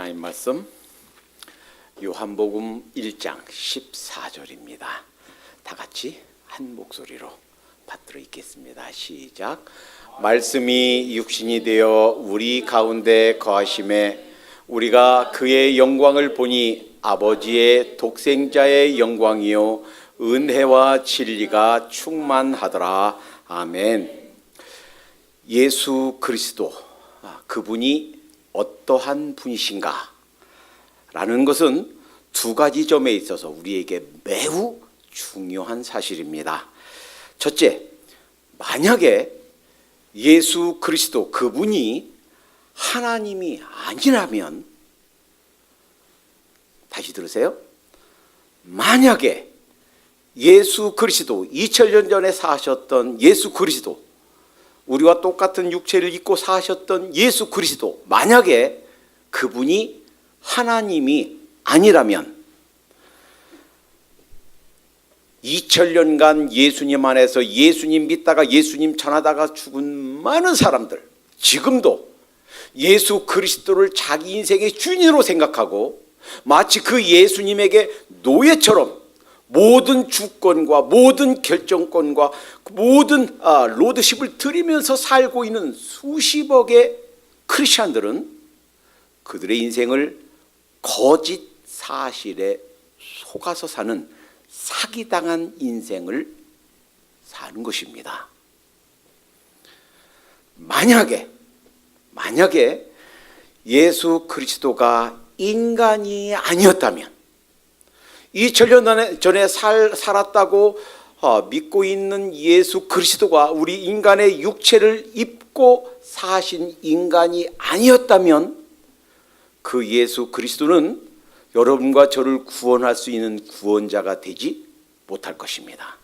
하나님 말씀 요한복음 1장 14절입니다. 다 같이 한 목소리로 받들어 읽겠습니다. 시작. 말씀이 육신이 되어 우리 가운데 거하심에 우리가 그의 영광을 보니 아버지의 독생자의 영광이요 은혜와 진리가 충만하더라. 아멘. 예수 그리스도, 그분이 어떠한 분이신가 라는 것은 두 가지 점에 있어서 우리에게 매우 중요한 사실입니다. 첫째, 만약에 예수 그리스도 그분이 하나님이 아니라면, 다시 들으세요. 만약에 예수 그리스도, 2000년 전에 사셨던 예수 그리스도, 우리와 똑같은 육체를 입고 사셨던 예수 그리스도, 만약에 그분이 하나님이 아니라면 2000년간 예수님 안에서 예수님 믿다가 예수님 전하다가 죽은 많은 사람들, 지금도 예수 그리스도를 자기 인생의 주인으로 생각하고 마치 그 예수님에게 노예처럼 모든 주권과 모든 결정권과 모든 로드십을 드리면서 살고 있는 수십억의 크리스찬들은 그들의 인생을 거짓 사실에 속아서 사는 사기당한 인생을 사는 것입니다. 만약에 예수 그리스도가 인간이 아니었다면, 2000년 전에 살았다고 믿고 있는 예수 그리스도가 우리 인간의 육체를 입고 사신 인간이 아니었다면 그 예수 그리스도는 여러분과 저를 구원할 수 있는 구원자가 되지 못할 것입니다.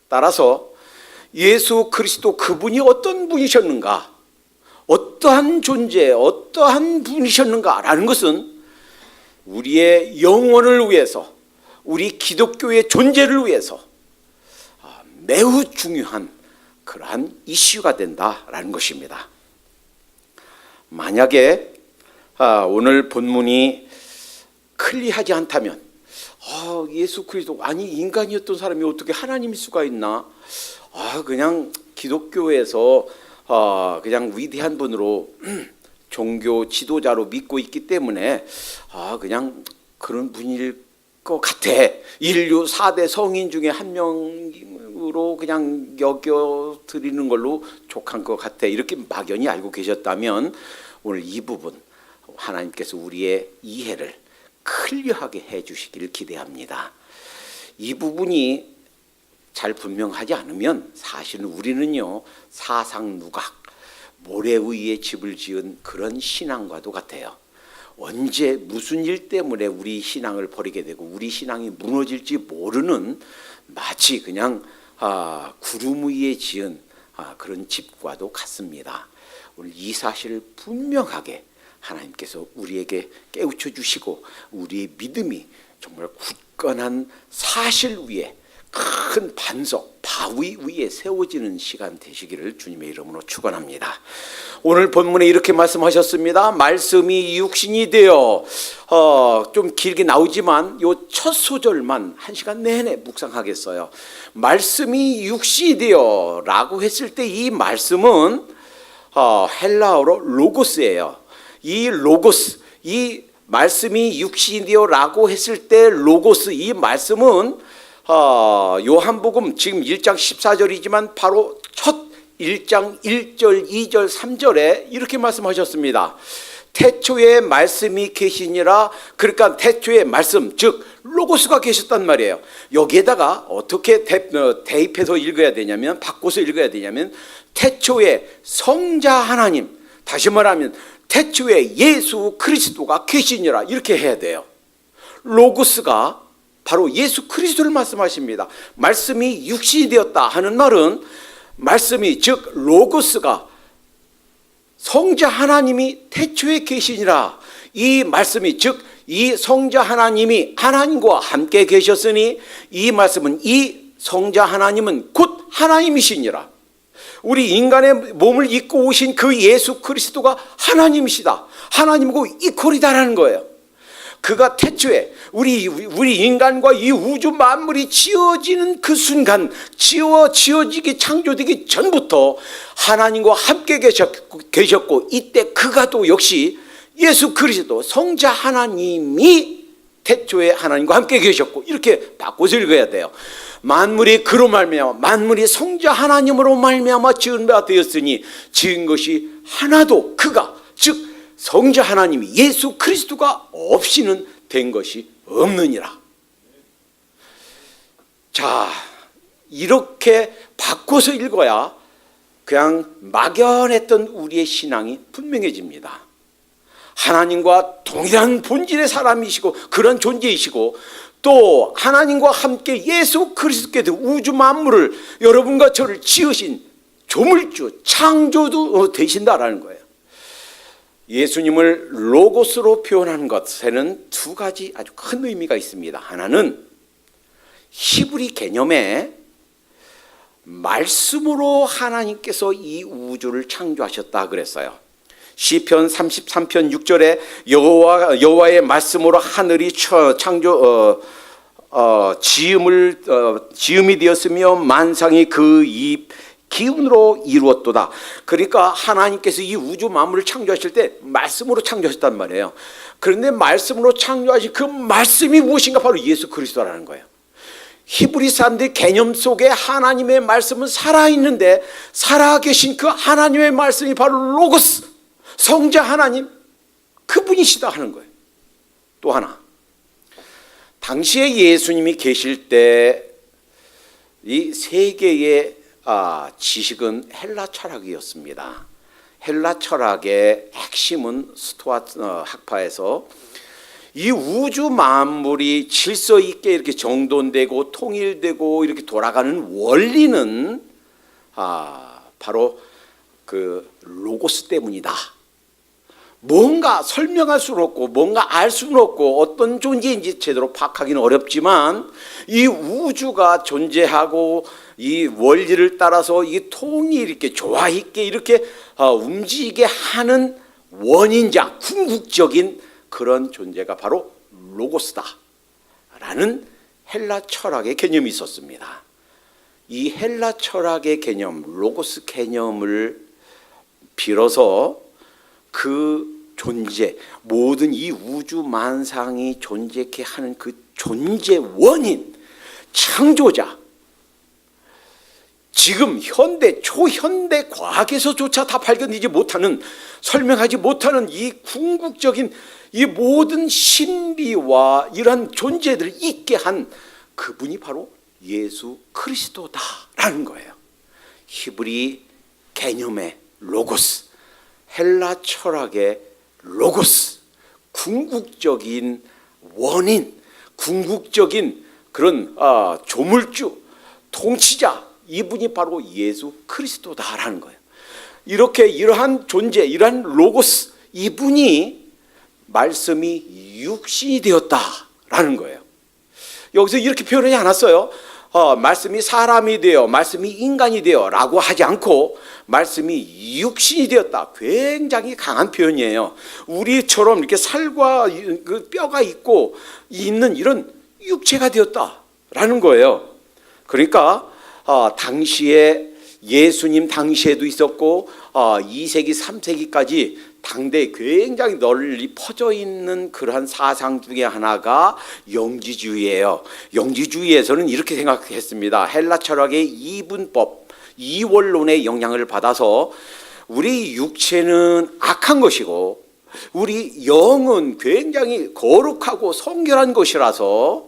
따라서 예수 그리스도 그분이 어떤 분이셨는가, 어떠한 존재, 어떠한 분이셨는가라는 것은 우리의 영혼을 위해서, 우리 기독교의 존재를 위해서 매우 중요한 그러한 이슈가 된다라는 것입니다. 만약에 오늘 본문이 클리어하지 않다면, 예수 그리스도, 아니 인간이었던 사람이 어떻게 하나님일 수가 있나? 그냥 기독교에서 그냥 위대한 분으로 종교 지도자로 믿고 있기 때문에 그냥 그런 분일 것 같아. 인류 4대 성인 중에 한 명으로 그냥 여겨드리는 걸로 족한 것 같아. 이렇게 막연히 알고 계셨다면 오늘 이 부분 하나님께서 우리의 이해를 클리어하게 해주시기를 기대합니다. 이 부분이 잘 분명하지 않으면 사실은 우리는요, 사상 누각, 모래 위에 집을 지은 그런 신앙과도 같아요. 언제 무슨 일 때문에 우리 신앙을 버리게 되고 우리 신앙이 무너질지 모르는, 마치 그냥 구름 위에 지은 그런 집과도 같습니다. 오늘 이 사실을 분명하게 하나님께서 우리에게 깨우쳐 주시고 우리의 믿음이 정말 굳건한 사실 위에, 큰 반석, 바위 위에 세워지는 시간 되시기를 주님의 이름으로 축원합니다. 오늘 본문에 이렇게 말씀하셨습니다. 말씀이 육신이 되어, 좀 길게 나오지만 요 첫 소절만 한 시간 내내 묵상하겠어요. 말씀이 육신이 되어 라고 했을 때 이 말씀은 헬라어로 로고스예요. 이 로고스, 이 말씀이 육신이 되어 라고 했을 때 로고스, 이 말씀은 요한복음 지금 1장 14절이지만 바로 첫 1장 1절, 2절, 3절에 이렇게 말씀하셨습니다. 태초에 말씀이 계시니라. 그러니까 태초에 말씀, 즉 로고스가 계셨단 말이에요. 여기에다가 어떻게 대입해서 읽어야 되냐면, 바꿔서 읽어야 되냐면, 태초에 성자 하나님, 다시 말하면 태초에 예수 그리스도가 계시니라, 이렇게 해야 돼요. 로고스가 바로 예수 그리스도를 말씀하십니다. 말씀이 육신이 되었다 하는 말은, 말씀이 즉 로고스가, 성자 하나님이 태초에 계시니라, 이 말씀이 즉 이 성자 하나님이 하나님과 함께 계셨으니 이 말씀은, 이 성자 하나님은 곧 하나님이시니라. 우리 인간의 몸을 입고 오신 그 예수 그리스도가 하나님이시다. 하나님이고 이퀄이다라는 거예요. 그가 태초에 우리 인간과 이 우주 만물이 지어지는 그 순간, 지어지기 창조되기 전부터 하나님과 함께 계셨고 이때 그가 또 역시 예수 그리스도 성자 하나님이 태초에 하나님과 함께 계셨고, 이렇게 바꿔서 읽어야 돼요. 만물이 그로 말미암아, 만물이 성자 하나님으로 말미암아 지은 바 되었으니 지은 것이 하나도 그가, 즉 성자 하나님이 예수 그리스도가 없이는 된 것이 없느니라. 자, 이렇게 바꿔서 읽어야 그냥 막연했던 우리의 신앙이 분명해집니다. 하나님과 동일한 본질의 사람이시고 그런 존재이시고, 또 하나님과 함께 예수 그리스도께서 우주 만물을, 여러분과 저를 지으신 조물주, 창조도 되신다라는 거예요. 예수님을 로고스로 표현한 것에는 두 가지 아주 큰 의미가 있습니다. 하나는 히브리 개념에 말씀으로 하나님께서 이 우주를 창조하셨다 그랬어요. 시편 33편 6절에 여호와의 말씀으로 하늘이 지음이 되었으며 만상이 그 입 기운으로 이루었도다. 그러니까 하나님께서 이 우주 만물을 창조하실 때 말씀으로 창조하셨단 말이에요. 그런데 말씀으로 창조하신 그 말씀이 무엇인가? 바로 예수 그리스도라는 거예요. 히브리 사람들의 개념 속에 하나님의 말씀은 살아있는데, 살아계신 그 하나님의 말씀이 바로 로고스, 성자 하나님, 그분이시다 하는 거예요. 또 하나, 당시에 예수님이 계실 때 이 세계의 지식은 헬라 철학이었습니다. 헬라 철학의 핵심은 스토아 학파에서 이 우주 만물이 질서 있게 이렇게 정돈되고 통일되고 이렇게 돌아가는 원리는 바로 그 로고스 때문이다. 뭔가 설명할 수는 없고 뭔가 알 수는 없고 어떤 존재인지 제대로 파악하기는 어렵지만, 이 우주가 존재하고 이 원리를 따라서 이 통이 이렇게 조화 있게 이렇게 움직이게 하는 원인자, 궁극적인 그런 존재가 바로 로고스다라는 헬라 철학의 개념이 있었습니다. 이 헬라 철학의 개념, 로고스 개념을 빌어서 그 존재, 모든 이 우주 만상이 존재케 하는 그 존재 원인, 창조자, 지금 현대, 초현대 과학에서조차 다 발견되지 못하는, 설명하지 못하는 이 궁극적인 이 모든 신비와 이러한 존재들을 있게 한 그분이 바로 예수 그리스도다라는 거예요. 히브리 개념의 로고스, 헬라 철학의 로고스, 궁극적인 원인, 궁극적인 그런 조물주, 통치자, 이분이 바로 예수 그리스도다라는 거예요. 이렇게 이러한 존재, 이러한 로고스, 이분이 말씀이 육신이 되었다라는 거예요. 여기서 이렇게 표현하지 않았어요. 말씀이 사람이 되어, 말씀이 인간이 되어 라고 하지 않고 말씀이 육신이 되었다. 굉장히 강한 표현이에요. 우리처럼 이렇게 살과 그 뼈가 있고 있는 이런 육체가 되었다라는 거예요. 그러니까 당시에 예수님 당시에도 있었고 2세기 3세기까지 당대에 굉장히 널리 퍼져 있는 그러한 사상 중에 하나가 영지주의예요. 영지주의에서는 이렇게 생각했습니다. 헬라 철학의 이분법, 이원론의 영향을 받아서 우리 육체는 악한 것이고 우리 영은 굉장히 거룩하고 성결한 것이라서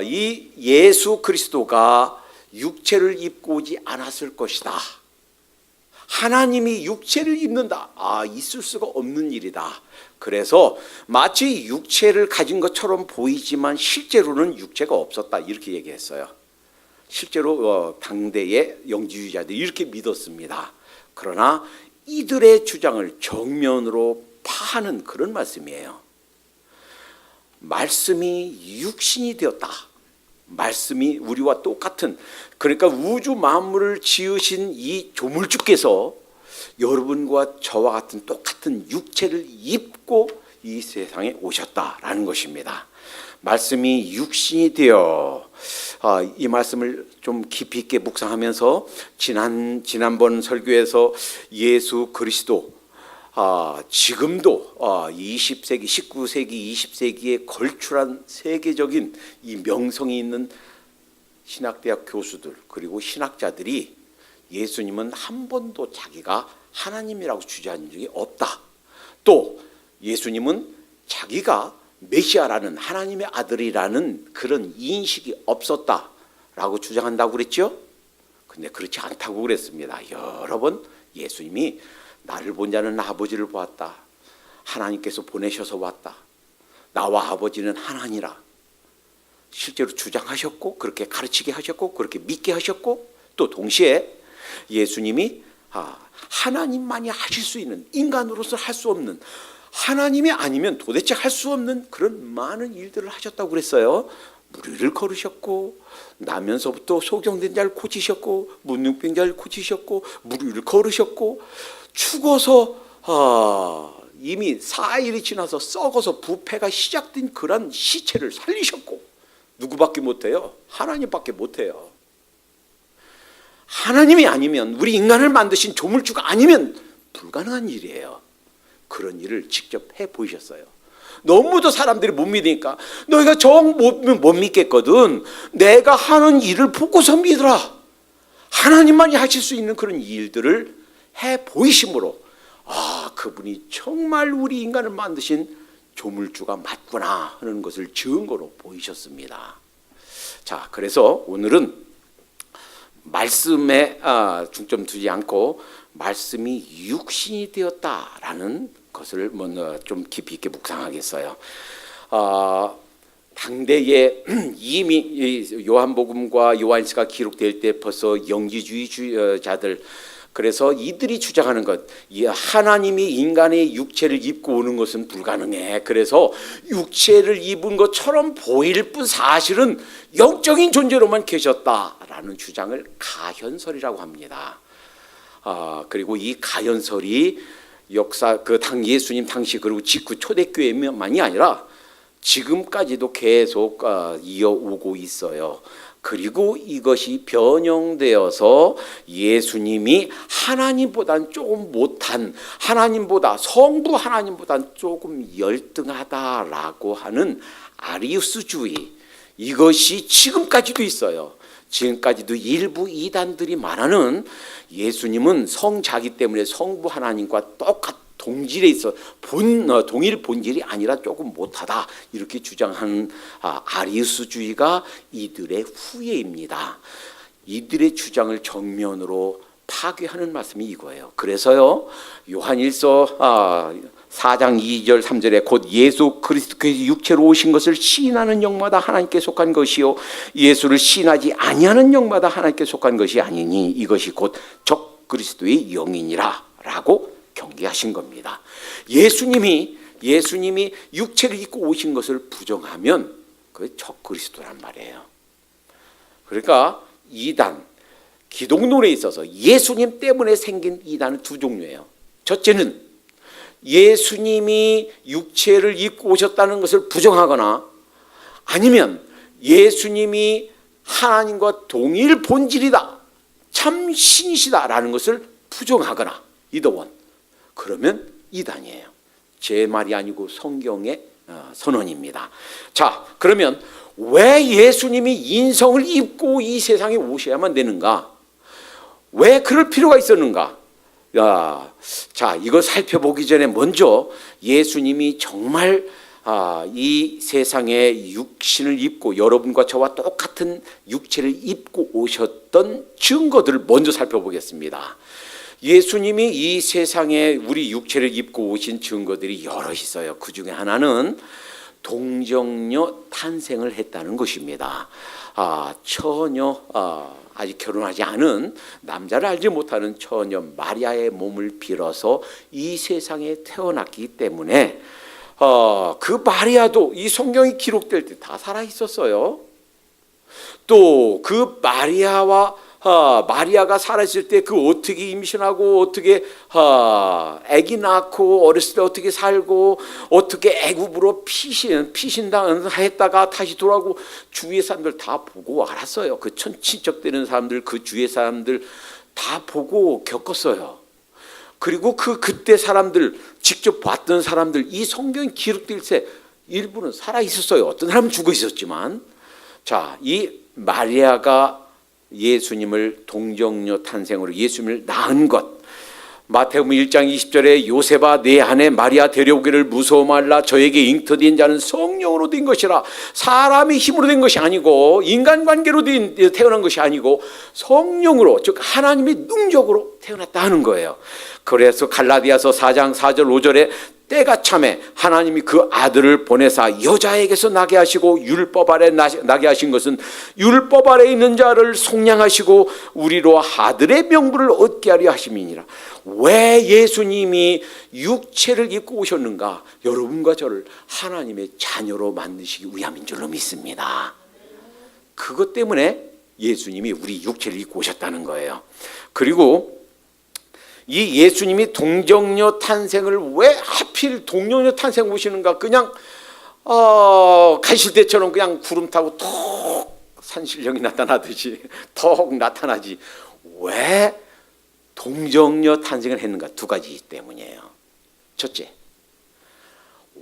이 예수 그리스도가 육체를 입고 오지 않았을 것이다. 하나님이 육체를 입는다. 있을 수가 없는 일이다. 그래서 마치 육체를 가진 것처럼 보이지만 실제로는 육체가 없었다. 이렇게 얘기했어요. 실제로 당대의 영지주의자들이 이렇게 믿었습니다. 그러나 이들의 주장을 정면으로 파하는 그런 말씀이에요. 말씀이 육신이 되었다. 말씀이 우리와 똑같은, 그러니까 우주 만물을 지으신 이 조물주께서 여러분과 저와 같은 똑같은 육체를 입고 이 세상에 오셨다라는 것입니다. 말씀이 육신이 되어, 이 말씀을 좀 깊이 있게 묵상하면서 지난번 설교에서 예수 그리스도, 지금도 20세기, 19세기, 20세기에 걸출한 세계적인 이 명성이 있는 신학대학 교수들 그리고 신학자들이 예수님은 한 번도 자기가 하나님이라고 주장한 적이 없다. 또 예수님은 자기가 메시아라는 하나님의 아들이라는 그런 인식이 없었다라고 주장한다고 그랬죠. 근데 그렇지 않다고 그랬습니다. 여러 번 예수님이 나를 본 자는 아버지를 보았다. 하나님께서 보내셔서 왔다. 나와 아버지는 하나니라. 실제로 주장하셨고 그렇게 가르치게 하셨고 그렇게 믿게 하셨고, 또 동시에 예수님이 하나님만이 하실 수 있는, 인간으로서 할 수 없는, 하나님이 아니면 도대체 할 수 없는 그런 많은 일들을 하셨다고 그랬어요. 무리를 걸으셨고, 나면서부터 소경된 자를 고치셨고, 문둥병자를 고치셨고, 무리를 걸으셨고, 죽어서 이미 4일이 지나서 썩어서 부패가 시작된 그런 시체를 살리셨고, 누구밖에 못해요? 하나님밖에 못해요. 하나님이 아니면, 우리 인간을 만드신 조물주가 아니면 불가능한 일이에요. 그런 일을 직접 해 보이셨어요. 너무도 사람들이 못 믿으니까, 너희가 정 못 믿겠거든. 내가 하는 일을 보고서 믿으라. 하나님만이 하실 수 있는 그런 일들을 해 보이심으로, 그분이 정말 우리 인간을 만드신 조물주가 맞구나 하는 것을 증거로 보이셨습니다. 자, 그래서 오늘은 말씀에 중점 두지 않고 말씀이 육신이 되었다라는 것을 먼저 좀 깊이 있게 묵상하겠어요. 당대에 이미 요한복음과 요한일서가 기록될 때 벌써 영지주의자들, 그래서 이들이 주장하는 것, 하나님이 인간의 육체를 입고 오는 것은 불가능해. 그래서 육체를 입은 것처럼 보일 뿐 사실은 영적인 존재로만 계셨다라는 주장을 가현설이라고 합니다. 그리고 이 가현설이 역사, 예수님 당시 그리고 직후 초대교회만이 아니라 지금까지도 계속 이어오고 있어요. 그리고 이것이 변형되어서 예수님이 하나님보단 조금 못한, 성부 하나님보단 조금 열등하다라고 하는 아리우스주의, 이것이 지금까지도 있어요. 지금까지도 일부 이단들이 말하는 예수님은 자기 때문에 성부 하나님과 동질에 있어 동일 본질이 아니라 조금 못하다, 이렇게 주장하는 아리우스주의가 이들의 후예입니다. 이들의 주장을 정면으로 파괴하는 말씀이 이거예요. 그래서요, 요한일서 4장 2절 3절에 곧 예수 그리스도께서 육체로 오신 것을 시인하는 영마다 하나님께 속한 것이요 예수를 시인하지 아니하는 영마다 하나님께 속한 것이 아니니 이것이 곧 적 그리스도의 영이니라 라고 경계하신 겁니다. 예수님이 육체를 입고 오신 것을 부정하면 그게 적 그리스도란 말이에요. 그러니까 이단, 기독론에 있어서 예수님 때문에 생긴 이단은 두 종류예요. 첫째는 예수님이 육체를 입고 오셨다는 것을 부정하거나, 아니면 예수님이 하나님과 동일 본질이다, 참 신이시다라는 것을 부정하거나, 이더원, 그러면 이단이에요. 제 말이 아니고 성경의 선언입니다. 자, 그러면 왜 예수님이 인성을 입고 이 세상에 오셔야만 되는가? 왜 그럴 필요가 있었는가? 자, 이거 살펴보기 전에 먼저 예수님이 정말 이 세상에 육신을 입고 여러분과 저와 똑같은 육체를 입고 오셨던 증거들을 먼저 살펴보겠습니다. 예수님이 이 세상에 우리 육체를 입고 오신 증거들이 여러 있어요. 그 중에 하나는 동정녀 탄생을 했다는 것입니다. 처녀, 아직 결혼하지 않은, 남자를 알지 못하는 처녀 마리아의 몸을 빌어서 이 세상에 태어났기 때문에 그 마리아도 이 성경이 기록될 때 다 살아 있었어요. 또 그 마리아가 살아있을 때 그 어떻게 임신하고 어떻게 아기 낳고 어렸을 때 어떻게 살고 어떻게 애굽으로 피신당했다가 다시 돌아오고 주위의 사람들 다 보고 알았어요. 그 친척되는 사람들, 그 주위의 사람들 다 보고 겪었어요. 그리고 그때 사람들, 직접 봤던 사람들, 이 성경이 기록될 때 일부는 살아 있었어요. 어떤 사람은 죽어 있었지만, 자, 이 마리아가 예수님을 동정녀 탄생으로 예수님을 낳은 것, 마태복음 1장 20절에 요셉아 내 아내 마리아 데려오기를 무서워 말라 저에게 잉태된 자는 성령으로 된 것이라. 사람의 힘으로 된 것이 아니고 인간관계로 태어난 것이 아니고 성령으로, 즉 하나님의 능력으로 태어났다 하는 거예요. 그래서 갈라디아서 4장 4절 5절에 때가 참에 하나님이 그 아들을 보내사 여자에게서 나게 하시고 율법 아래 나게 하신 것은 율법 아래 있는 자를 속량하시고 우리로 아들의 명분을 얻게 하려 하심이니라. 왜 예수님이 육체를 입고 오셨는가? 여러분과 저를 하나님의 자녀로 만드시기 위함인 줄로 믿습니다. 그것 때문에 예수님이 우리 육체를 입고 오셨다는 거예요. 그리고 이 예수님이 동정녀 탄생을 왜 하필 동정녀 탄생 오시는가? 그냥 가실 때처럼 그냥 구름 타고 톡 산신령이 나타나듯이 톡 나타나지. 왜 동정녀 탄생을 했는가? 두 가지 때문이에요. 첫째,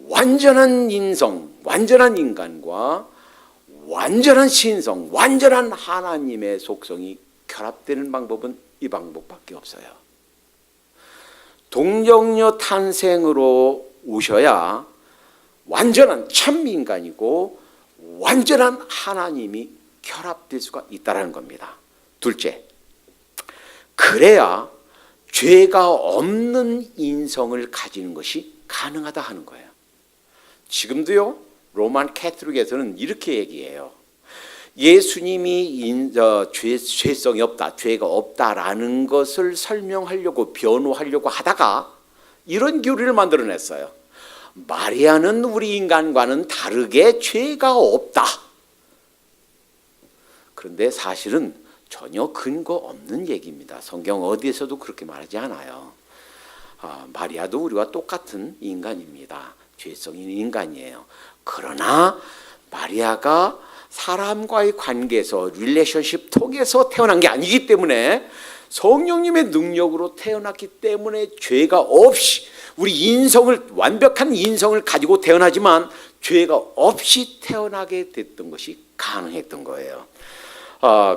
완전한 인성, 완전한 인간과 완전한 신성, 완전한 하나님의 속성이 결합되는 방법은 이 방법밖에 없어요. 동정녀 탄생으로 오셔야 완전한 참인간이고 완전한 하나님이 결합될 수가 있다는 겁니다. 둘째, 그래야 죄가 없는 인성을 가지는 것이 가능하다 하는 거예요. 지금도요, 로만 캐톨릭에서는 이렇게 얘기해요. 예수님이 죄성이 없다, 죄가 없다라는 것을 설명하려고 변호하려고 하다가 이런 교리를 만들어냈어요. 마리아는 우리 인간과는 다르게 죄가 없다. 그런데 사실은 전혀 근거 없는 얘기입니다. 성경 어디에서도 그렇게 말하지 않아요. 마리아도 우리와 똑같은 인간입니다. 죄성 있는 인간이에요. 그러나 마리아가 사람과의 관계에서 릴레이션십 통해서 태어난 게 아니기 때문에 성령님의 능력으로 태어났기 때문에 죄가 없이 우리 인성을 완벽한 인성을 가지고 태어나지만 죄가 없이 태어나게 됐던 것이 가능했던 거예요.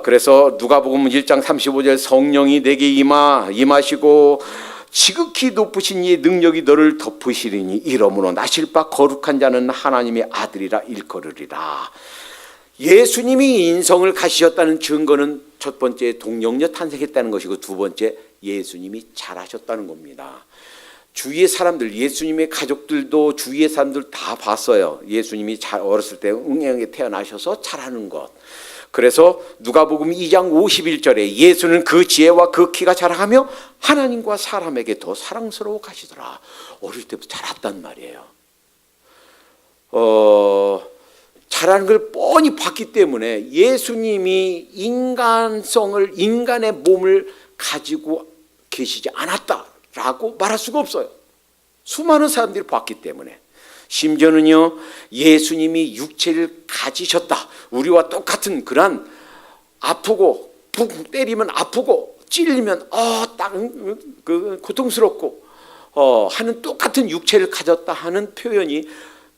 그래서 누가복음 1장 35절 성령이 내게 임하시고 지극히 높으신 이의 능력이 너를 덮으시리니 이러므로 나실 바 거룩한 자는 하나님의 아들이라 일컬으리라. 예수님이 인성을 가지셨다는 증거는 첫 번째 동정녀 탄생했다는 것이고 두 번째 예수님이 잘하셨다는 겁니다. 주위의 사람들, 예수님의 가족들도 주위의 사람들 다 봤어요. 예수님이 어렸을 때 응행하게 태어나셔서 잘하는 것. 그래서 누가복음 2장 51절에 예수는 그 지혜와 그 키가 자라가며 하나님과 사람에게 더 사랑스러워 가시더라. 어릴 때부터 자랐단 말이에요. 잘하는 걸 뻔히 봤기 때문에 예수님이 인간의 몸을 가지고 계시지 않았다라고 말할 수가 없어요. 수많은 사람들이 봤기 때문에. 심지어는요, 예수님이 육체를 가지셨다. 우리와 똑같은 그런 아프고 푹 때리면 아프고 찔리면 고통스럽고 하는 똑같은 육체를 가졌다 하는 표현이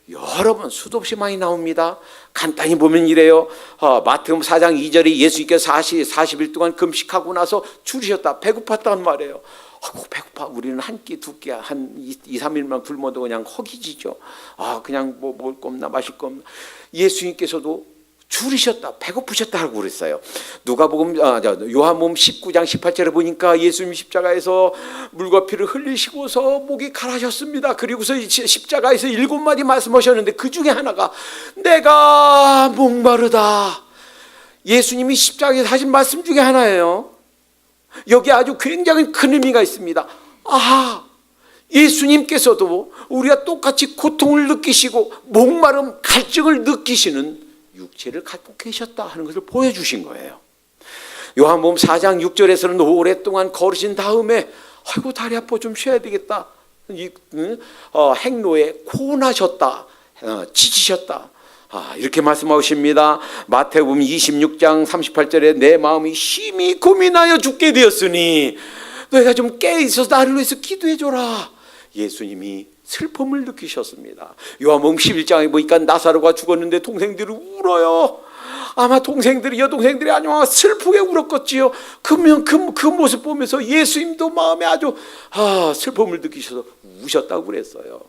여러 번 수도 없이 많이 나옵니다. 간단히 보면 이래요. 마태복음 4장 2절에 예수님께서 40일 동안 금식하고 나서 줄이셨다. 배고팠단 말이에요. 배고파. 우리는 한 끼, 두 끼, 한 2, 3일만 굶어도 그냥 허기지죠. 그냥 뭐 먹을 거 없나 마실 거 없나. 예수님께서도 줄이셨다. 배고프셨다고 그랬어요. 요한복음 19장 18절에 보니까 예수님 십자가에서 물과 피를 흘리시고서 목이 갈아졌습니다. 그리고서 십자가에서 7마디 말씀하셨는데 그 중에 하나가 내가 목마르다. 예수님이 십자가에서 하신 말씀 중에 하나예요. 여기 아주 굉장히 큰 의미가 있습니다. 예수님께서도 우리가 똑같이 고통을 느끼시고 목마름, 갈증을 느끼시는 육체를 갖고 계셨다 하는 것을 보여주신 거예요. 요한복음 4장 6절에서는 오랫동안 걸으신 다음에 아이고 다리 아파 좀 쉬어야 되겠다. 행로에 고나셨다. 지치셨다. 이렇게 말씀하십니다. 마태복음 26장 38절에 내 마음이 심히 고민하여 죽게 되었으니 너희가 좀 깨어있어서 나를 위해서 기도해줘라. 예수님이 슬픔을 느끼셨습니다. 요한복음 11장에 보니까 나사로가 죽었는데 동생들이 울어요. 아마 동생들이 여동생들이 아니면 슬프게 울었겠지요. 그러면 그 모습 보면서 예수님도 마음에 아주 슬픔을 느끼셔서 우셨다고 그랬어요.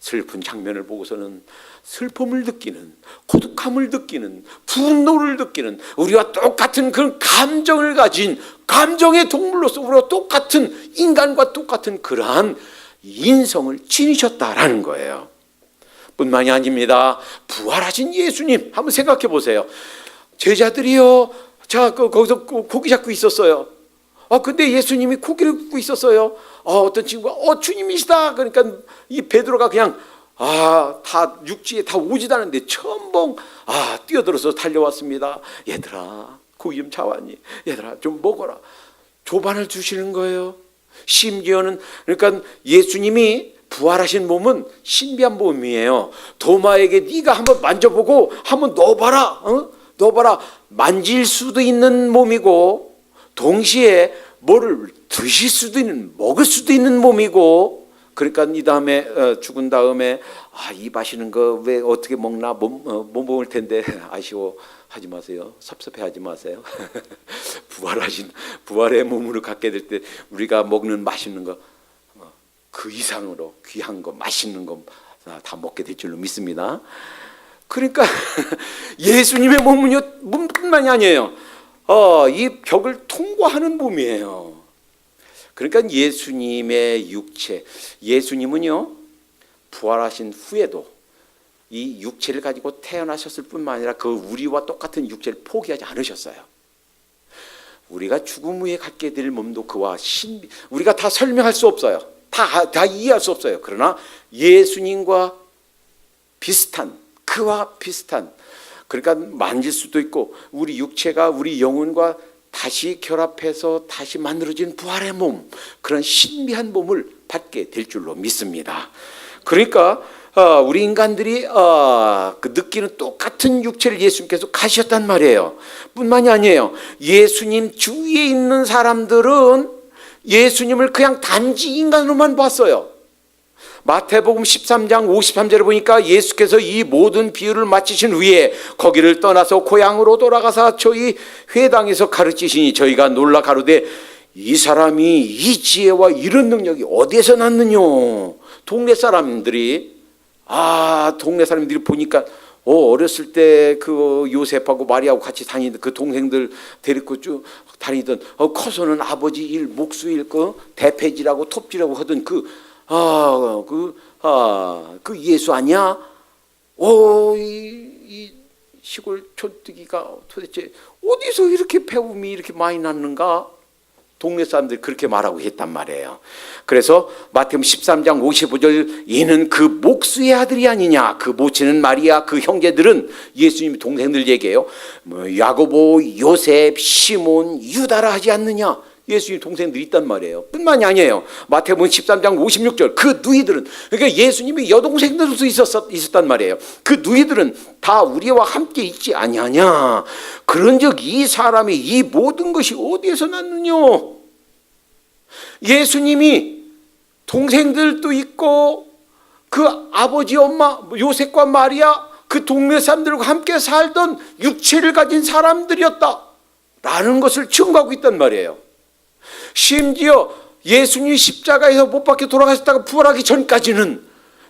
슬픈 장면을 보고서는 슬픔을 느끼는, 고독함을 느끼는, 분노를 느끼는, 우리와 똑같은 그런 감정을 가진 감정의 동물로서 우리와 똑같은 인간과 똑같은 그러한 인성을 지니셨다라는 거예요. 뿐만이 아닙니다. 부활하신 예수님 한번 생각해 보세요. 제자들이요, 거기서 고기 잡고 있었어요. 근데 예수님이 고기를 굽고 있었어요. 어떤 친구가 주님이시다. 그러니까 이 베드로가 그냥 다 육지에 다 오지도 않은데 첨벙 뛰어들어서 달려왔습니다. 얘들아 고기 좀 잡았니? 얘들아 좀 먹어라. 조반을 주시는 거예요. 심지어는 그러니까 예수님이 부활하신 몸은 신비한 몸이에요. 도마에게 네가 한번 만져보고 한번 넣어봐라. 넣어봐라. 만질 수도 있는 몸이고 동시에 뭐를 드실 수도 있는, 먹을 수도 있는 몸이고, 그러니까 이 다음에 죽은 다음에 입 아시는 거 왜 어떻게 먹나 못 먹을 텐데 아쉬워 하지 마세요. 섭섭해하지 마세요. 부활의 몸으로 갖게 될 때 우리가 먹는 맛있는 거 그 이상으로 귀한 거 맛있는 거 다 먹게 될 줄로 믿습니다. 그러니까 예수님의 몸뿐만이 아니에요. 이 벽을 통과하는 몸이에요. 그러니까 예수님의 육체, 예수님은요 부활하신 후에도 이 육체를 가지고 태어나셨을 뿐만 아니라 그 우리와 똑같은 육체를 포기하지 않으셨어요. 우리가 죽음 후에 갖게 될 몸도 그와 우리가 다 설명할 수 없어요. 다 이해할 수 없어요. 그러나 예수님과 비슷한, 그와 비슷한, 그러니까 만질 수도 있고 우리 육체가 우리 영혼과 다시 결합해서 다시 만들어진 부활의 몸, 그런 신비한 몸을 받게 될 줄로 믿습니다. 그러니까 우리 인간들이 느끼는 똑같은 육체를 예수님께서 가셨단 말이에요. 뿐만이 아니에요. 예수님 주위에 있는 사람들은 예수님을 그냥 단지 인간으로만 봤어요. 마태복음 13장 53절에 보니까 예수께서 이 모든 비유를 마치신 후에 거기를 떠나서 고향으로 돌아가사 저희 회당에서 가르치시니 저희가 놀라 가로되 이 사람이 이 지혜와 이런 능력이 어디에서 났느뇨. 동네 사람들이 보니까 어렸을 때 그 요셉하고 마리아하고 같이 다니던 그 동생들 데리고 쭉 다니던 커서는 아버지 일, 목수 일, 대패질하고 톱질하고 하던 그 예수 아니야? 이 시골 촌뜨기가 도대체 어디서 이렇게 배움이 이렇게 많이 났는가? 동네 사람들이 그렇게 말하고 했단 말이에요. 그래서 마태복음 13장 55절 이는 그 목수의 아들이 아니냐. 그 모친은 마리아, 그 형제들은 예수님 동생들 얘기해요. 야고보, 요셉, 시몬, 유다라 하지 않느냐. 예수님 동생들이 있단 말이에요. 뿐만이 아니에요. 마태복음 13장 56절 그 누이들은, 그러니까 예수님이 여동생들도 있었단 말이에요. 그 누이들은 다 우리와 함께 있지 아니하냐. 그런즉 이 사람이 이 모든 것이 어디에서 났느냐. 예수님이 동생들도 있고 그 아버지 엄마 요셉과 마리아 그 동네 사람들과 함께 살던 육체를 가진 사람들이었다라는 것을 증거하고 있단 말이에요. 심지어 예수님이 십자가에서 못 박혀 돌아가셨다가 부활하기 전까지는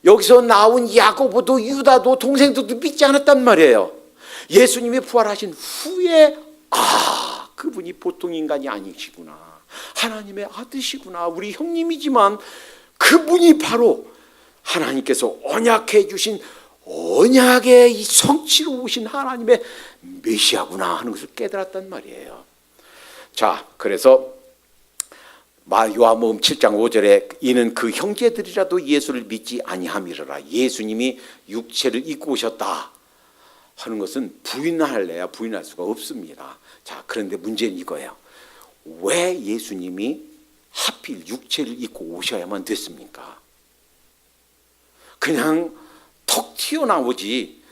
여기서 나온 야고보도 유다도 동생들도 믿지 않았단 말이에요. 예수님이 부활하신 후에 그분이 보통 인간이 아니시구나. 하나님의 아들이시구나. 우리 형님이지만 그분이 바로 하나님께서 언약해 주신 언약의 이 성취로 오신 하나님의 메시아구나 하는 것을 깨달았단 말이에요. 자, 그래서 요한복음 7장 5절에 이는 그 형제들이라도 예수를 믿지 아니함이로라. 예수님이 육체를 입고 오셨다. 하는 것은 부인할래야 부인할 수가 없습니다. 자, 그런데 문제는 이거예요. 왜 예수님이 하필 육체를 입고 오셔야만 됐습니까? 그냥 턱 튀어나오지,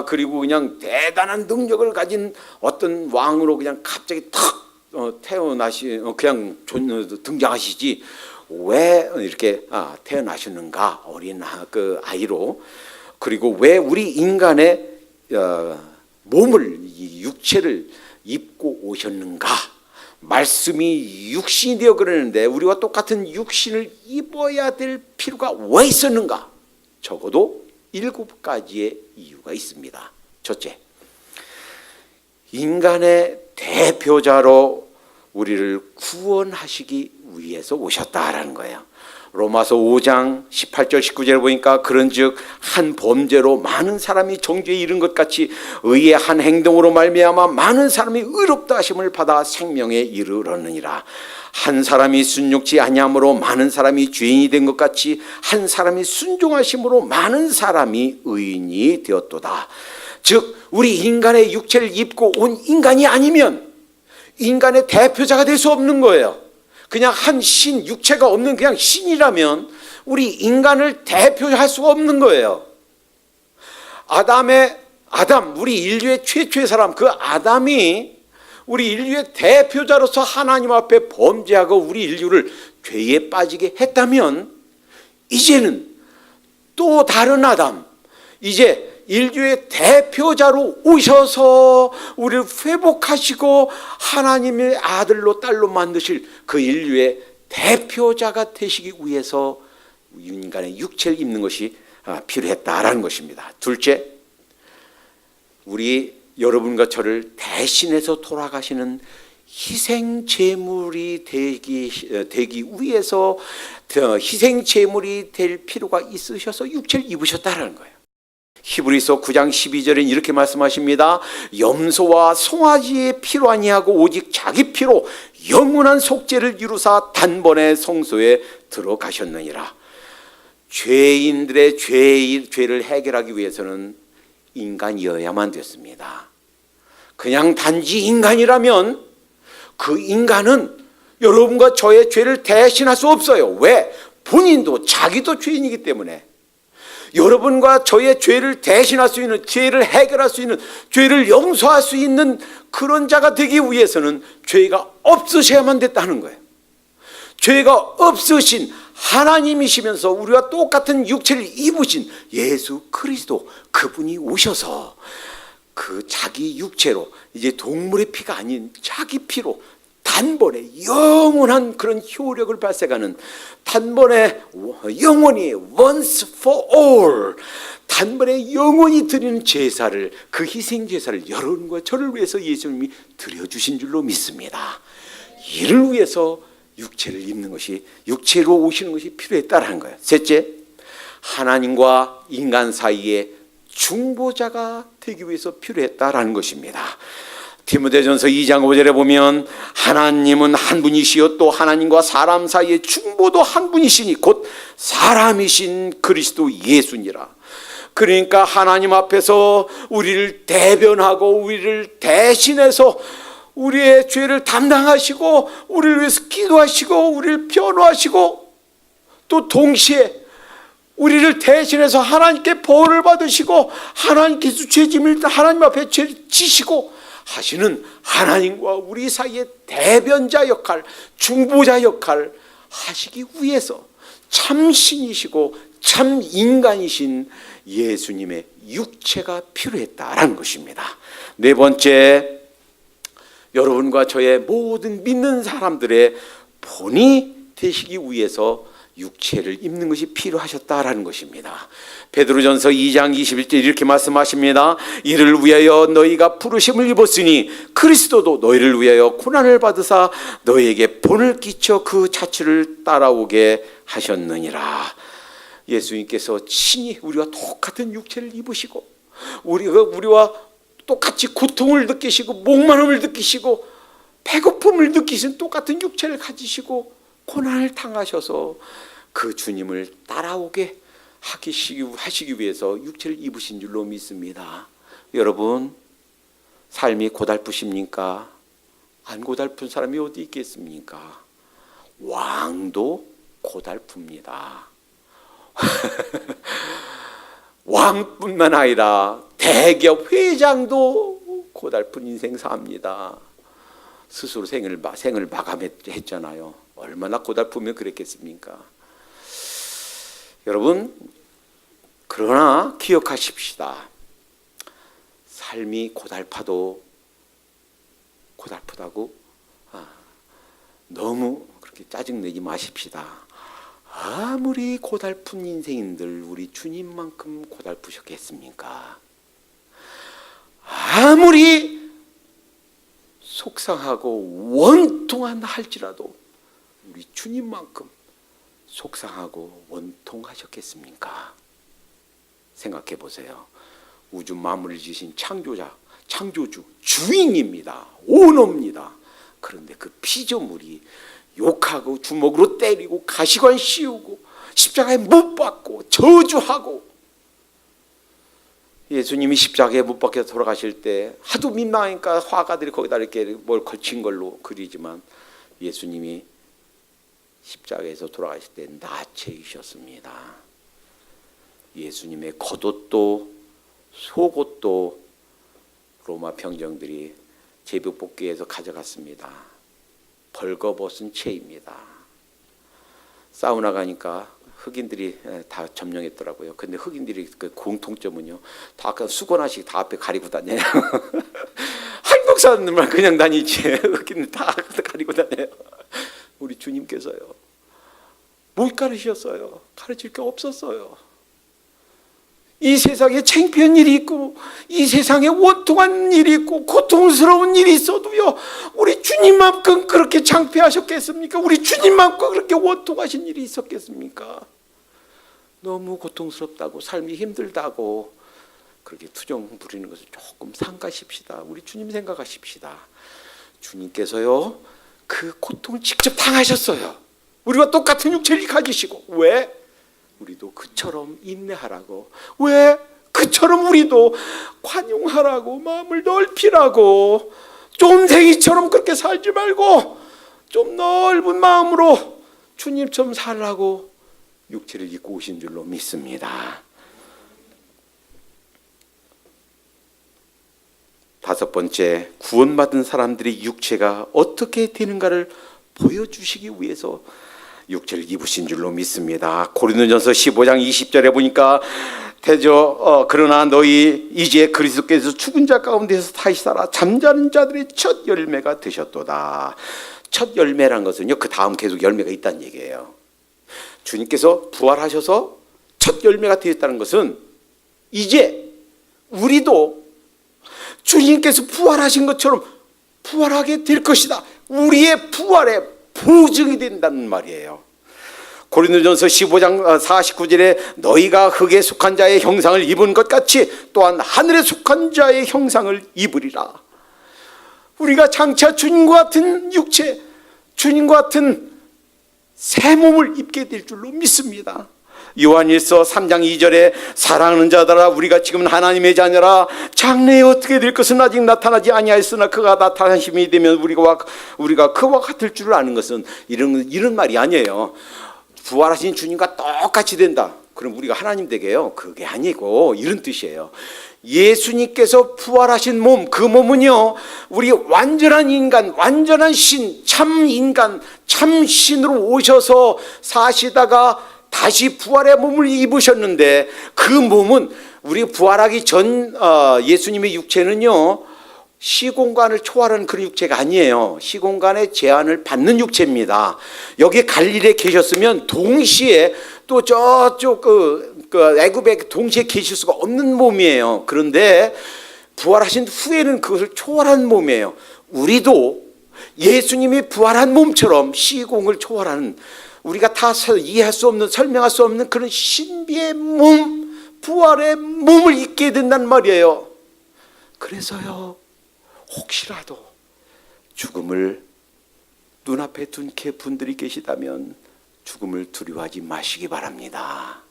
그리고 그냥 대단한 능력을 가진 어떤 왕으로 그냥 갑자기 탁 그냥 등장하시지, 왜 이렇게 태어나셨는가, 어린 그 아이로. 그리고 왜 우리 인간의 몸을, 이 육체를 입고 오셨는가. 말씀이 육신이 되어 그러는데 우리와 똑같은 육신을 입어야 될 필요가 왜 있었는가? 적어도 7가지의 이유가 있습니다. 첫째, 인간의 대표자로 우리를 구원하시기 위해서 오셨다라는 거예요. 로마서 5장 18절 19절을 보니까 그런즉 한 범죄로 많은 사람이 정죄에 이른 것 같이 의의 한 행동으로 말미암아 많은 사람이 의롭다 하심을 받아 생명에 이르렀느니라. 한 사람이 순종치 아니함으로 많은 사람이 죄인이 된 것 같이 한 사람이 순종하심으로 많은 사람이 의인이 되었도다. 즉 우리 인간의 육체를 입고 온 인간이 아니면 인간의 대표자가 될 수 없는 거예요. 그냥 한 신, 육체가 없는 그냥 신이라면 우리 인간을 대표할 수가 없는 거예요. 아담, 우리 인류의 최초의 사람, 그 아담이 우리 인류의 대표자로서 하나님 앞에 범죄하고 우리 인류를 죄에 빠지게 했다면, 이제는 또 다른 아담, 이제 인류의 대표자로 오셔서 우리를 회복하시고 하나님의 아들로 딸로 만드실 그 인류의 대표자가 되시기 위해서 인간의 육체를 입는 것이 필요했다라는 것입니다. 둘째, 우리 여러분과 저를 대신해서 돌아가시는 희생 제물이 되기 위해서 희생 제물이 될 필요가 있으셔서 육체를 입으셨다라는 거예요. 히브리서 9장 12절엔 이렇게 말씀하십니다. 염소와 송아지의 피로 아니하고 오직 자기 피로 영원한 속죄를 이루사 단번에 성소에 들어가셨느니라. 죄인들의 죄를 해결하기 위해서는 인간이어야만 됐습니다. 그냥 단지 인간이라면 그 인간은 여러분과 저의 죄를 대신할 수 없어요. 왜? 본인도 자기도 죄인이기 때문에. 여러분과 저의 죄를 대신할 수 있는, 죄를 해결할 수 있는, 죄를 용서할 수 있는 그런 자가 되기 위해서는 죄가 없으셔야만 됐다는 거예요. 죄가 없으신 하나님이시면서 우리와 똑같은 육체를 입으신 예수 그리스도, 그분이 오셔서 그 자기 육체로, 이제 동물의 피가 아닌 자기 피로 단번에 영원한 그런 효력을 발생하는, 단번에 영원히 once for all, 단번에 영원히 드리는 제사를, 그 희생 제사를 여러분과 저를 위해서 예수님이 드려주신 줄로 믿습니다. 이를 위해서 육체를 입는 것이, 육체로 오시는 것이 필요했다라는 거예요. 셋째, 하나님과 인간 사이에 중보자가 되기 위해서 필요했다라는 것입니다. 디모데전서 2장 5절에 보면 하나님은 한 분이시요 또 하나님과 사람 사이의 중보도 한 분이시니 곧 사람이신 그리스도 예수니라. 그러니까 하나님 앞에서 우리를 대변하고 우리를 대신해서 우리의 죄를 담당하시고 우리를 위해서 기도하시고 우리를 변호하시고, 또 동시에 우리를 대신해서 하나님께 벌을 받으시고 하나님께서 죄짐을 하나님 앞에 죄를 지시고 하시는 하나님과 우리 사이의 대변자 역할, 중보자 역할 하시기 위해서 참 신이시고 참 인간이신 예수님의 육체가 필요했다라는 것입니다. 네 번째, 여러분과 저의 모든 믿는 사람들의 본이 되시기 위해서 육체를 입는 것이 필요하셨다라는 것입니다. 베드로전서 2장 21절 이렇게 말씀하십니다. 이를 위하여 너희가 부르심을 입었으니 그리스도도 너희를 위하여 고난을 받으사 너희에게 본을 끼쳐 그 자취를 따라오게 하셨느니라. 예수님께서 친히 우리와 똑같은 육체를 입으시고 우리와 똑같이 고통을 느끼시고 목마름을 느끼시고 배고픔을 느끼신 똑같은 육체를 가지시고 고난을 당하셔서 그 주님을 따라오게 하시기 위해서 육체를 입으신 줄로 믿습니다. 여러분, 삶이 고달프십니까? 안 고달픈 사람이 어디 있겠습니까? 왕도 고달픕니다. 왕뿐만 아니라 대기업 회장도 고달픈 인생 삽니다. 스스로 생을 마감했잖아요. 얼마나 고달프면 그랬겠습니까? 여러분, 그러나 기억하십시다. 삶이 고달파도 고달프다고 너무 그렇게 짜증내지 마십시다. 아무리 고달픈 인생인들 우리 주님만큼 고달프셨겠습니까? 아무리 속상하고 원통한 할지라도 우리 주님만큼 속상하고 원통하셨겠습니까? 생각해 보세요. 우주 만물을 지으신 창조자, 창조주, 주인입니다. 오너입니다. 그런데 그 피조물이 욕하고 주먹으로 때리고 가시관 씌우고 십자가에 못 박고 저주하고, 예수님이 십자가에 못 박혀서 돌아가실 때 하도 민망하니까 화가들이 거기다 이렇게 뭘 걸친 걸로 그리지만, 예수님이 십자가에서 돌아가실 때 나체이셨습니다. 예수님의 겉옷도 속옷도 로마 병정들이 제비뽑기에서 가져갔습니다. 벌거벗은 채입니다. 사우나 가니까 흑인들이 다 점령했더라고요. 근데 흑인들이 그 공통점은요, 다 수건하씩 다 앞에 가리고 다녀요. 한국 사람들만 그냥 다니지 흑인들 다 가리고 다녀요. 우리 주님께서요, 못 가르치셨어요. 가르칠 게 없었어요. 이 세상에 창피한 일이 있고, 이 세상에 원통한 일이 있고, 고통스러운 일이 있어도요, 우리 주님만큼 그렇게 창피하셨겠습니까? 우리 주님만큼 그렇게 원통하신 일이 있었겠습니까? 너무 고통스럽다고, 삶이 힘들다고 그렇게 투정 부리는 것을 조금 삼가십시다. 우리 주님 생각하십시다. 주님께서요, 그 고통을 직접 당하셨어요. 우리와 똑같은 육체를 가지시고. 왜? 우리도 그처럼 인내하라고. 왜? 그처럼 우리도 관용하라고, 마음을 넓히라고. 쫌생이처럼 그렇게 살지 말고 좀 넓은 마음으로 주님처럼 살라고 육체를 입고 오신 줄로 믿습니다. 다섯 번째, 구원받은 사람들의 육체가 어떻게 되는가를 보여주시기 위해서 육체를 입으신 줄로 믿습니다. 고린도전서 15장 20절에 보니까 그러나 너희 이제 그리스도께서 죽은 자 가운데서 다시 살아 잠자는 자들의 첫 열매가 되셨도다. 첫 열매란 것은요, 그 다음 계속 열매가 있다는 얘기예요. 주님께서 부활하셔서 첫 열매가 되었다는 것은 이제 우리도 주님께서 부활하신 것처럼 부활하게 될 것이다. 우리의 부활의 보증이 된다는 말이에요. 고린도전서 15장 49절에 너희가 흙에 속한 자의 형상을 입은 것 같이 또한 하늘에 속한 자의 형상을 입으리라. 우리가 장차 주님과 같은 육체, 주님과 같은 새 몸을 입게 될 줄로 믿습니다. 요한일서 3장 2절에 사랑하는 자들아, 우리가 지금 하나님의 자녀라. 장래에 어떻게 될 것은 아직 나타나지 아니하였으나 그가 나타나심이 되면 우리가 그와 같을 줄을 아는 것은 이런 말이 아니에요. 부활하신 주님과 똑같이 된다. 그럼 우리가 하나님 되게요? 그게 아니고 이런 뜻이에요. 예수님께서 부활하신 몸, 그 몸은요, 우리 완전한 인간, 완전한 신, 참 인간, 참 신으로 오셔서 사시다가 다시 부활의 몸을 입으셨는데, 그 몸은 우리 부활하기 전 예수님의 육체는요, 시공간을 초월하는 그런 육체가 아니에요. 시공간의 제한을 받는 육체입니다. 여기 갈릴리에 계셨으면 동시에 또 저쪽 그 애굽에 동시에 계실 수가 없는 몸이에요. 그런데 부활하신 후에는 그것을 초월한 몸이에요. 우리도 예수님이 부활한 몸처럼 시공을 초월하는, 우리가 다 이해할 수 없는, 설명할 수 없는 그런 신비의 몸, 부활의 몸을 입게 된단 말이에요. 그래서요, 혹시라도 죽음을 눈앞에 둔 분들이 계시다면 죽음을 두려워하지 마시기 바랍니다.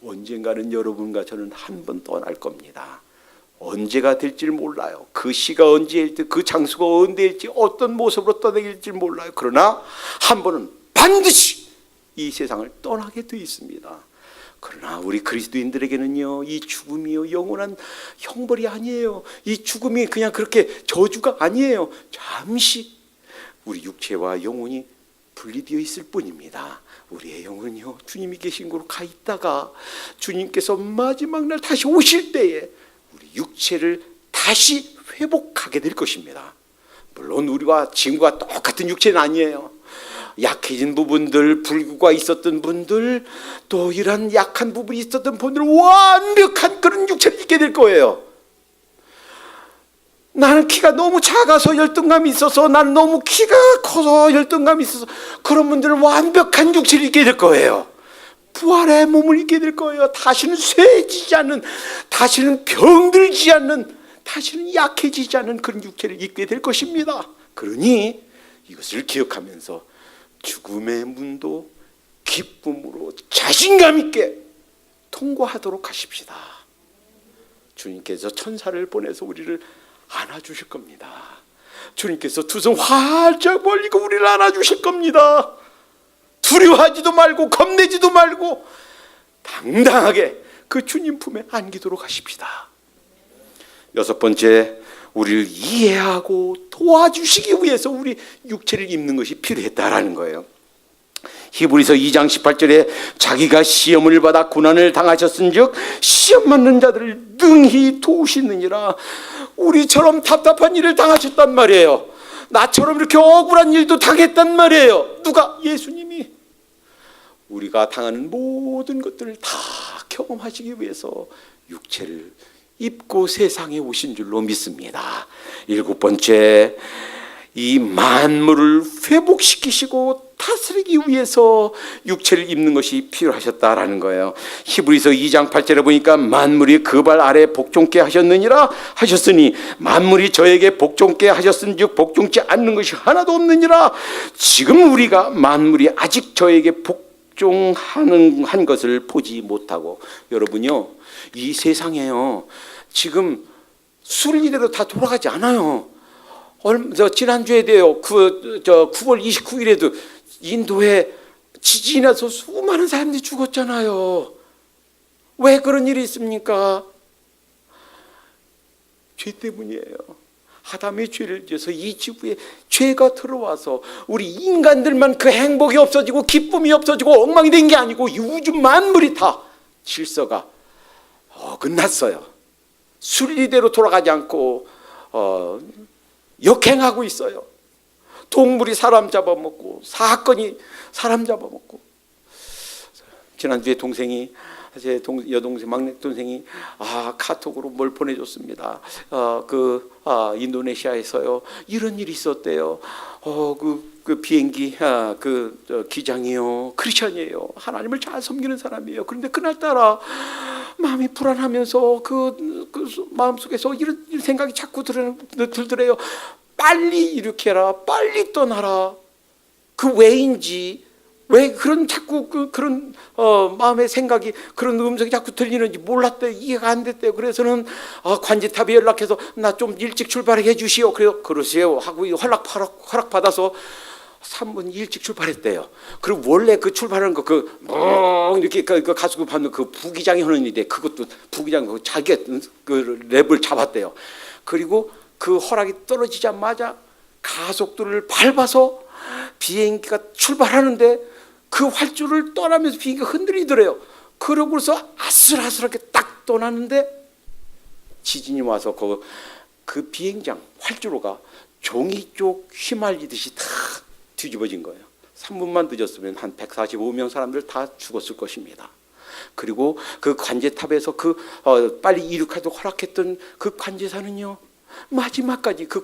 언젠가는 여러분과 저는 한 번 떠날 겁니다. 언제가 될지 몰라요. 그 시가 언제일지, 그 장소가 언제일지, 어떤 모습으로 떠나길지 몰라요. 그러나 한 번은 반드시 이 세상을 떠나게 돼 있습니다. 그러나 우리 그리스도인들에게는요, 이 죽음이요 영원한 형벌이 아니에요. 이 죽음이 그냥 그렇게 저주가 아니에요. 잠시 우리 육체와 영혼이 분리되어 있을 뿐입니다. 우리의 영혼이요, 주님이 계신 곳으로 가 있다가 주님께서 마지막 날 다시 오실 때에 우리 육체를 다시 회복하게 될 것입니다. 물론 우리와 지금과 똑같은 육체는 아니에요. 약해진 부분들, 불구가 있었던 분들, 또 이런 약한 부분이 있었던 분들, 완벽한 그런 육체를 입게 될 거예요. 나는 키가 너무 작아서 열등감이 있어서, 나는 너무 키가 커서 열등감이 있어서, 그런 분들은 완벽한 육체를 입게 될 거예요. 부활의 몸을 입게 될 거예요. 다시는 쇠해지지 않는, 다시는 병들지 않는, 다시는 약해지지 않는 그런 육체를 입게 될 것입니다. 그러니 이것을 기억하면서 죽음의 문도 기쁨으로 자신감 있게 통과하도록 하십시다. 주님께서 천사를 보내서 우리를 안아주실 겁니다. 주님께서 두 손 활짝 벌리고 우리를 안아주실 겁니다. 두려워하지도 말고 겁내지도 말고 당당하게 그 주님 품에 안기도록 하십시다. 여섯 번째, 우리를 이해하고 도와주시기 위해서 우리 육체를 입는 것이 필요했다라는 거예요. 히브리서 2장 18절에 자기가 시험을 받아 고난을 당하셨은즉 시험 받는 자들을 능히 도우시느니라. 우리처럼 답답한 일을 당하셨단 말이에요. 나처럼 이렇게 억울한 일도 당했단 말이에요. 누가? 예수님이. 우리가 당하는 모든 것들을 다 경험하시기 위해서 육체를 입고 세상에 오신 줄로 믿습니다. 일곱 번째, 이 만물을 회복시키시고 다스리기 위해서 육체를 입는 것이 필요하셨다라는 거예요. 히브리서 2장 8절에 보니까 만물이 그 발 아래 복종케 하셨느니라 하셨으니 만물이 저에게 복종케 하셨은즉 복종치 않는 것이 하나도 없느니라. 지금 우리가 만물이 아직 저에게 복종하는 한 것을 보지 못하고, 여러분요, 이 세상에요, 지금 순리대로 다 돌아가지 않아요. 지난주에 돼요. 9월 29일에도 인도에 지진이 나서 수많은 사람들이 죽었잖아요. 왜 그런 일이 있습니까? 죄 때문이에요. 아담의 죄를 지어서 이 지구에 죄가 들어와서 우리 인간들만 그 행복이 없어지고 기쁨이 없어지고 엉망이 된 게 아니고 이 우주 만물이 다 질서가 어긋났어요. 순리대로 돌아가지 않고 역행하고 있어요. 동물이 사람 잡아먹고 사건이 사람 잡아먹고. 지난주에 제 여동생 막내 동생이 카톡으로 뭘 보내줬습니다. 인도네시아에서요 이런 일이 있었대요. 그 비행기 기장이요 크리스천이에요. 하나님을 잘 섬기는 사람이에요. 그런데 그날따라 마음이 불안하면서 그 마음속에서 이런 생각이 자꾸 들더래요. 빨리 이렇게 해라, 빨리 떠나라. 그 왜인지, 왜 그런 자꾸 그런 마음의 생각이, 그런 음성이 자꾸 들리는지 몰랐대요. 이해가 안 됐대요. 그래서는 관제탑에 연락해서 나 좀 일찍 출발해 주시오. 그러세요 하고 허락 받아서 3분 일찍 출발했대요. 그리고 원래 그 출발하는 거 이렇게 가지고 받는 그 부기장이 하는 일인데, 그것도 부기장 자기가 그 랩을 잡았대요. 그리고 그 허락이 떨어지자마자 가속도를 밟아서 비행기가 출발하는데 그 활주를 떠나면서 비행기가 흔들리더래요. 그러고서 아슬아슬하게 딱 떠나는데 지진이 와서 그 비행장 활주로가 종이 쪽 휘말리듯이 다 뒤집어진 거예요. 3분만 늦었으면 한 145명 사람들 다 죽었을 것입니다. 그리고 그 관제탑에서 빨리 이륙하도록 허락했던 그 관제사는요, 마지막까지 그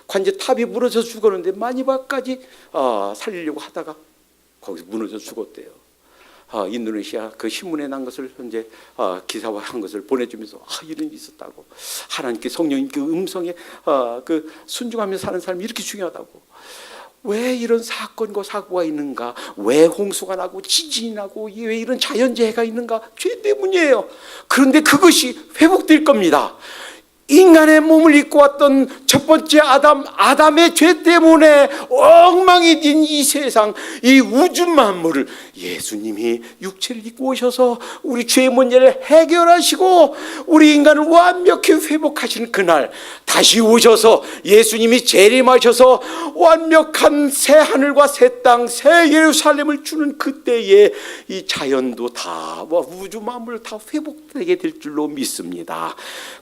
관제탑이 무너져 죽었는데 마지막까지 살리려고 하다가 거기서 무너져 죽었대요. 인도네시아 그 신문에 난 것을 현재 기사화한 것을 보내주면서 이런 일이 있었다고, 하나님께 성령님 그 음성에 순종하며 사는 사람이 이렇게 중요하다고. 왜 이런 사건과 사고가 있는가? 왜 홍수가 나고 지진이 나고 왜 이런 자연재해가 있는가? 죄 때문이에요. 그런데 그것이 회복될 겁니다. 인간의 몸을 입고 왔던 첫 번째 아담의 죄 때문에 엉망이 된 이 세상, 이 우주 만물을 예수님이 육체를 입고 오셔서 우리 죄의 문제를 해결하시고 우리 인간을 완벽히 회복하시는 그날 다시 오셔서 예수님이 재림하셔서 완벽한 새 하늘과 새 땅, 새 예루살렘을 주는 그때에 이 자연도 다 우주 만물 다 회복되게 될 줄로 믿습니다.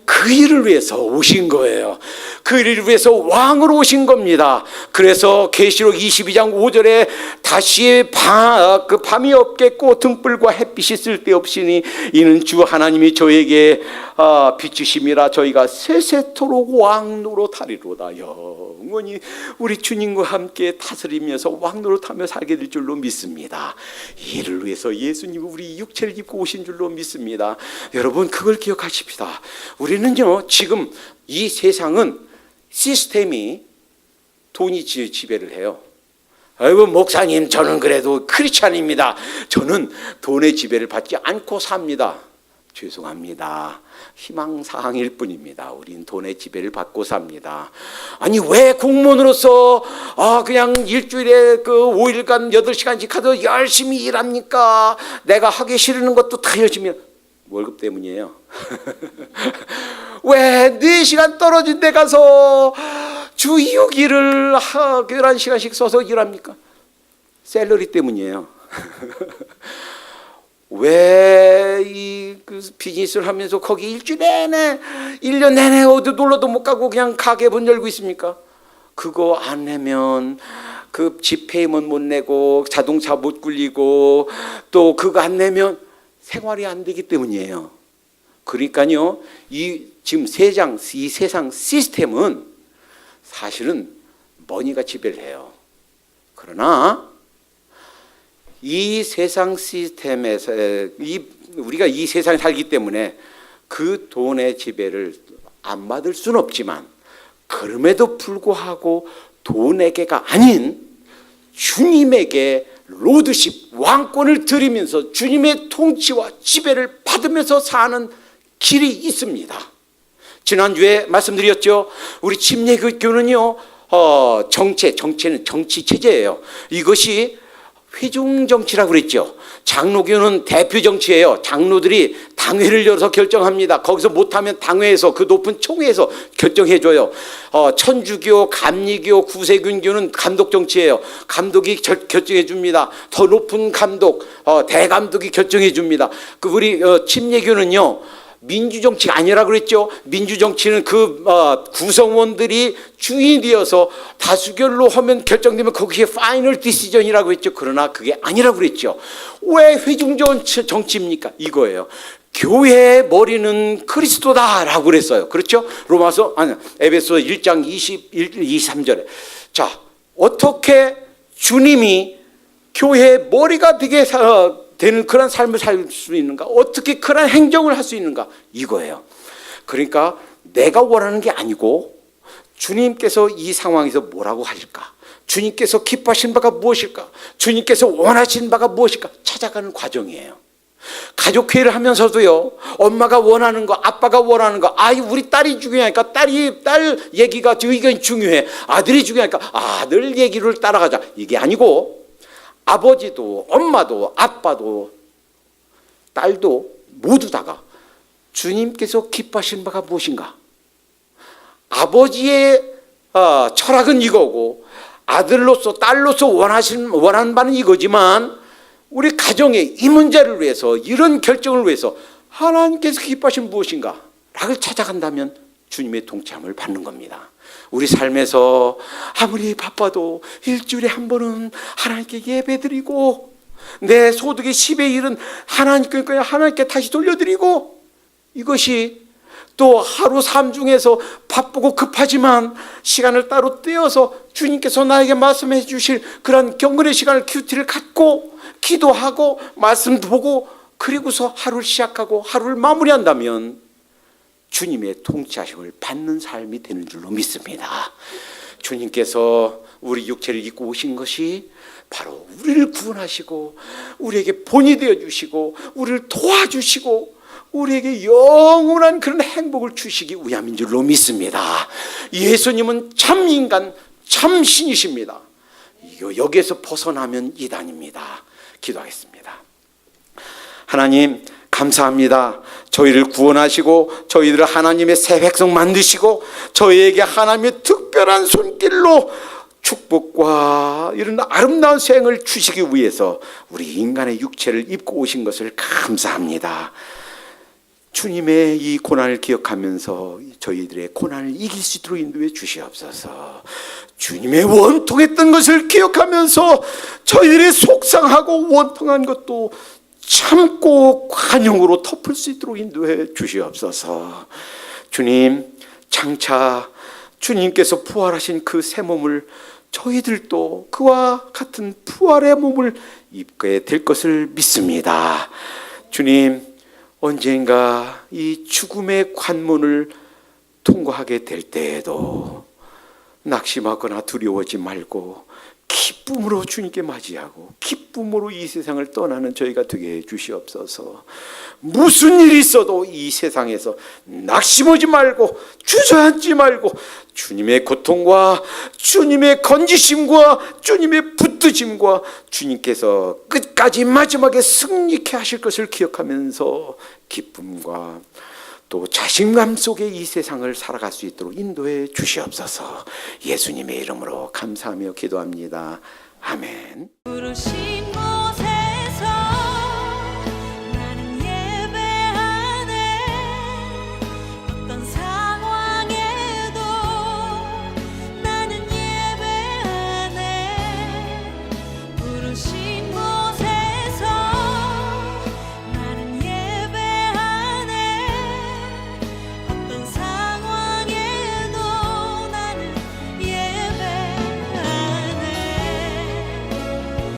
그 일을 위해서 오신 거예요. 그 일을 위해서 왕으로 오신 겁니다. 그래서 계시록 22장 5절에 다시 밤이 없겠고 등불과 햇빛이 쓸데없으니 이는 주 하나님이 저에게 비추심이라 저희가 세세토록 왕노릇하리로다. 영원히 우리 주님과 함께 다스리면서 왕노릇하며 살게 될 줄로 믿습니다. 이를 위해서 예수님이 우리 육체를 입고 오신 줄로 믿습니다. 여러분 그걸 기억하십시다. 우리는요 지금 이 세상은 시스템이 돈이 지배를 해요. 아이고 목사님 저는 그래도 크리스찬입니다. 저는 돈의 지배를 받지 않고 삽니다. 죄송합니다. 희망사항일 뿐입니다. 우린 돈의 지배를 받고 삽니다. 아니 왜 공무원으로서 그냥 일주일에 그 5일간 8시간씩 하도 열심히 일합니까? 내가 하기 싫은 것도 다 열심히 월급 때문이에요. 왜 4시간 떨어진 데 가서 주 6일을 11시간씩 써서 일합니까? 샐러리 때문이에요. 왜 이 비즈니스를 하면서 거기 일주일 내내 1년 내내 어디 놀러도 못 가고 그냥 가게 문 열고 있습니까? 그거 안 내면 그 집페이먼트 못 내고 자동차 못 굴리고 또 그거 안 내면 생활이 안 되기 때문이에요. 그러니까요 지금 이 세상 시스템은 사실은 머니가 지배를 해요. 그러나 이 세상 시스템에서 우리가 이 세상에 살기 때문에 그 돈의 지배를 안 받을 수는 없지만 그럼에도 불구하고 돈에게가 아닌 주님에게 로드십 왕권을 드리면서 주님의 통치와 지배를 받으면서 사는 길이 있습니다. 지난주에 말씀드렸죠. 우리 침례교는요 정체는 정치 체제예요. 이것이 회중 정치라고 그랬죠. 장로교는 대표 정치예요. 장로들이 당회를 열어서 결정합니다. 거기서 못하면 당회에서 그 높은 총회에서 결정해줘요. 천주교, 감리교, 구세군교는 감독 정치예요. 감독이 결정해 줍니다. 더 높은 감독, 대감독이 결정해 줍니다. 우리 침례교는요 민주정치가 아니라 그랬죠. 민주정치는 그 구성원들이 주인이 되어서 다수결로 하면 결정되면 그게 파이널 디시전이라고 했죠. 그러나 그게 아니라고 그랬죠. 왜 회중정치입니까? 이거예요. 교회의 머리는 그리스도다라고 그랬어요. 그렇죠? 에베소 1장 23절에 자 어떻게 주님이 교회의 머리가 되게 되는 그런 삶을 살 수 있는가? 어떻게 그런 행정을 할 수 있는가? 이거예요. 그러니까 내가 원하는 게 아니고 주님께서 이 상황에서 뭐라고 하실까? 주님께서 기뻐하신 바가 무엇일까? 주님께서 원하신 바가 무엇일까? 찾아가는 과정이에요. 가족회의를 하면서도요 엄마가 원하는 거 아빠가 원하는 거 우리 딸이 중요하니까 딸 얘기가 의견이 중요해. 아들이 중요하니까 아들 얘기를 따라가자. 이게 아니고 아버지도 엄마도 아빠도 딸도 모두 다가 주님께서 기뻐하신 바가 무엇인가? 아버지의 철학은 이거고 아들로서 딸로서 원하는 바는 이거지만 우리 가정의 이 문제를 위해서 이런 결정을 위해서 하나님께서 기뻐하신 무엇인가? 락을 찾아간다면 주님의 동참을 받는 겁니다. 우리 삶에서 아무리 바빠도 일주일에 한 번은 하나님께 예배드리고 내 소득의 10의 1은 하나님께 다시 돌려드리고 이것이 또 하루 삶 중에서 바쁘고 급하지만 시간을 따로 떼어서 주님께서 나에게 말씀해 주실 그런 경건의 시간을 큐티를 갖고 기도하고 말씀 보고 그리고서 하루를 시작하고 하루를 마무리한다면 주님의 통치하심을 받는 삶이 되는 줄로 믿습니다. 주님께서 우리 육체를 입고 오신 것이 바로 우리를 구원하시고 우리에게 본이 되어주시고 우리를 도와주시고 우리에게 영원한 그런 행복을 주시기 위함인 줄로 믿습니다. 예수님은 참 인간, 참 신이십니다. 여기에서 벗어나면 이단입니다. 기도하겠습니다. 하나님 감사합니다. 저희를 구원하시고 저희들을 하나님의 새 백성 만드시고 저희에게 하나님의 특별한 손길로 축복과 이런 아름다운 생을 주시기 위해서 우리 인간의 육체를 입고 오신 것을 감사합니다. 주님의 이 고난을 기억하면서 저희들의 고난을 이길 수 있도록 인도해 주시옵소서. 주님의 원통했던 것을 기억하면서 저희들의 속상하고 원통한 것도 참고 관용으로 덮을 수 있도록 인도해 주시옵소서. 주님, 장차 주님께서 부활하신 그 새 몸을 저희들도 그와 같은 부활의 몸을 입게 될 것을 믿습니다. 주님, 언젠가 이 죽음의 관문을 통과하게 될 때에도 낙심하거나 두려워하지 말고 기쁨으로 주님께 맞이하고 기쁨으로 이 세상을 떠나는 저희가 되게 해 주시옵소서. 무슨 일이 있어도 이 세상에서 낙심하지 말고 주저앉지 말고 주님의 고통과 주님의 건지심과 주님의 붙드심과 주님께서 끝까지 마지막에 승리케 하실 것을 기억하면서 기쁨과 또 자신감 속에 이 세상을 살아갈 수 있도록 인도해 주시옵소서. 예수님의 이름으로 감사하며 기도합니다. 아멘.